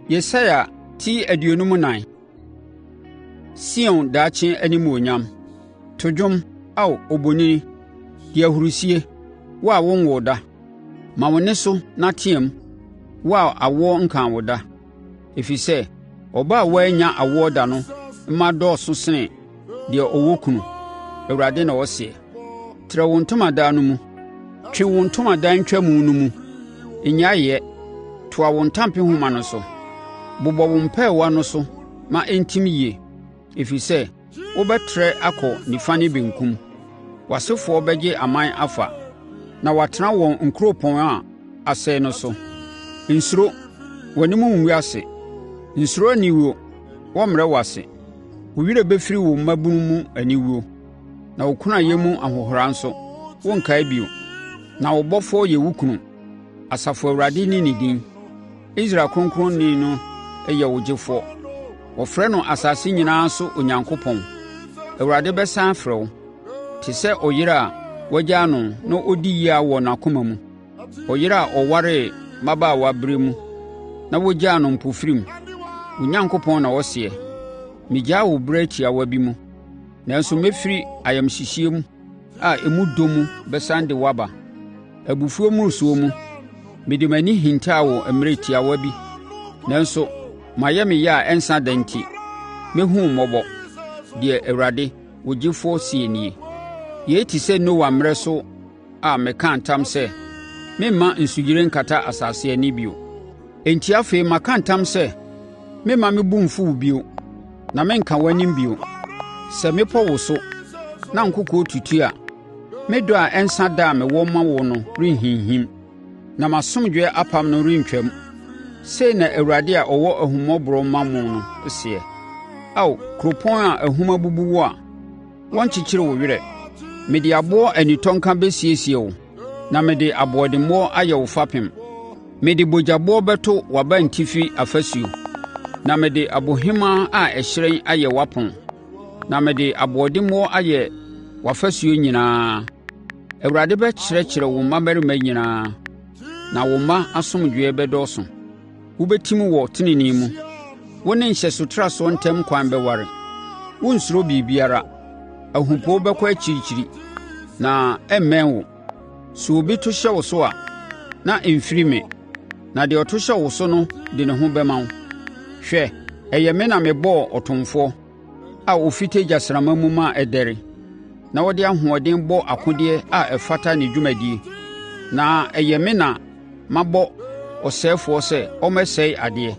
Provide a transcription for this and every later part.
Yesaya ti aduonum nan. Sion daakye animuonyam. To dwom, ao obonini, di ahurusie, wo a wonwo da. Ma wo ne so na team, wo a awo nkan wo da. Ɛfiri sɛ, ɔba a wanya awo da no mma dɔɔso sene deɛ ɔwɔ kunu. Awurade na ɔseɛ. Trɛ wo ntomadan no mu, twe wo ntomadan ntwamu no mu. Nnyaeɛ, toa wo ntampehoma no so. Bobɔ wo mpɛɛwa no so ma ɛntim yie. Ɛfiri sɛ, wobɛtrɛ akɔ nifa ne benkum. W'asefoɔ bɛgye aman afa, na watena wɔn nkuropɔn a asɛe no so. Nsuro, w'anim ngu ase. Nsuro aniwuo, wɔmmrɛ wo ase. Wo werɛ bɛfiri wo mmabunu mu aniwuo, na wo kunayɛ mu ahohora nso, wonkae bio. Na wo bɔfoɔ yɛ wo kunu. Asafo Awurade ne ne din. Israel Kronkronni no yɛ wo gyefoɔ. Wɔfrɛ no asase nyinaa so Onyankopɔn. Awurade bɛsan frɛ wo, te sɛ ɔyere a wagyaa no na ɔdi yie wɔ n'akoma mu. Ɔyere a ɔwaree mmabaawa berɛ mu na wogyaa no mpofirim. Onyankopɔn na ɔseɛ, megyaa wo berɛ tiawa bi mu, nanso mɛfiri ayamhyehyeɛ mu a emu dɔ mu bɛsan de waba. Abufuo mmorosoɔ mu, mede m'ani hintaa wo mmerɛ tiawa bi, nanso mayɛ me yɛ a ɛnsa da nti, mɛhunu mmɔbɔ, deɛ Awurade, wo gyefoɔ sie nie. Yei te sɛ Noa mmerɛ so a mekaa ntam sɛ, memma nsuyire nkata asase ani bio. Enti afei maka ntam sɛ, memma mebu mfu wo bio, na menka w'anim bio. Sɛ mepɔ wo so, na nkokɔ tutu a, me dɔ a ɛnsa da a mewɔ ma wo no renhinhim, na m'asomdwoeɛ apam no rentwam. Sei na Awurade a ɔwɔ ahummɔborɔ ma mo no seɛ. Ao, kuropɔn a ahum abubu wo a, wɔnkyekyere wo werɛ. Mede aboɔ anitɔnka bɛsiesie wo, na mede aboɔdemmoɔ ayɛ wo fapem. Mede bogyaboɔ bɛto w'abantifi afasuo, na mede abohemaa a ɛhyerɛn ayɛ w'apono, na mede aboɔdemmoɔ ayɛ w'afasuo nyinaa. Awurade bɛkyerɛkyerɛ wo mmammarima nyinaa, na wo mma asomdwoeɛ bɛdɔɔso. Wobɛtim wɔ tenenee mu, wo ne nhyɛsotrasoɔ ntam kwan bɛware. Wonsuro biribiara, ahupoo bɛkɔ akyirikyiri, na ɛmmɛn wo. Sɛ obi to hyɛ wo so a, na ɛmfiri me, na deɛ ɔto hyɛ wo so no de ne ho bɛma wo. Hwɛ, ɛyɛ me na mebɔɔ ɔtomfoɔ a ɔfite gyasramma mu ma ɛdɛre, na wɔde ahoɔden bɔ akodeɛ a ɛfata ne dwumadie. Na ɛyɛ me na mabɔ ɔsɛefoɔ sɛ ɔmmɛsɛe adeɛ.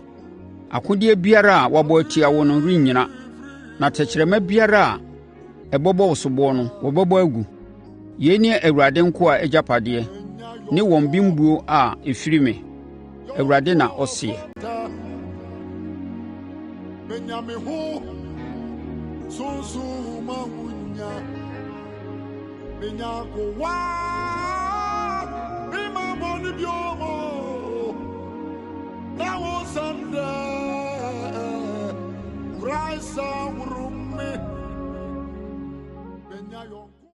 Akodeɛ biara a wabɔ atia wo no rennyina, na tɛkyerɛma biara a ɛbɔbɔ wo soboɔ no wɔbɛbɔ agu. Yei ne Awurade nko a agyapadeɛ, ne wɔn bembuo a ɛfiri me. Awurade na ɔseɛ. Benya go wa, be my money bio.